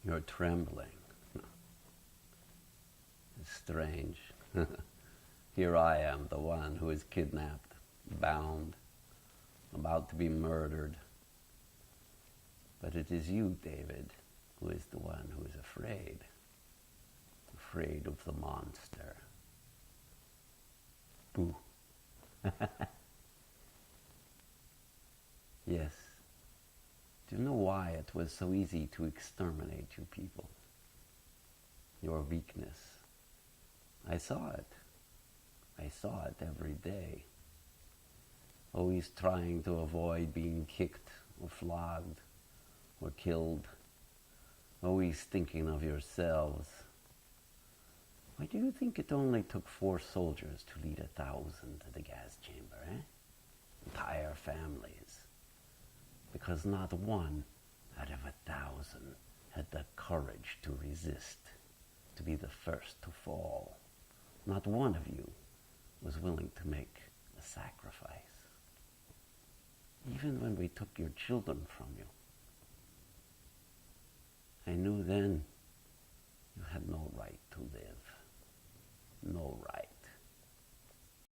You're trembling. It's strange. Here I am, the one who is kidnapped, bound, about to be murdered. But it is you, David, who is the one who is afraid of the monster. Boo. Yes. Do you know why it was so easy to exterminate you people? Your weakness. I saw it. I saw it every day. Always trying to avoid being kicked or flogged or killed. Always thinking of yourselves. Why do you think it only took 4 soldiers to lead 1,000 to the gas chamber, eh? Entire families. Because not one out of 1,000 had the courage to resist, to be the first to fall. Not one of you was willing to make a sacrifice. Even when we took your children from you, I knew then you had no right to live. No right.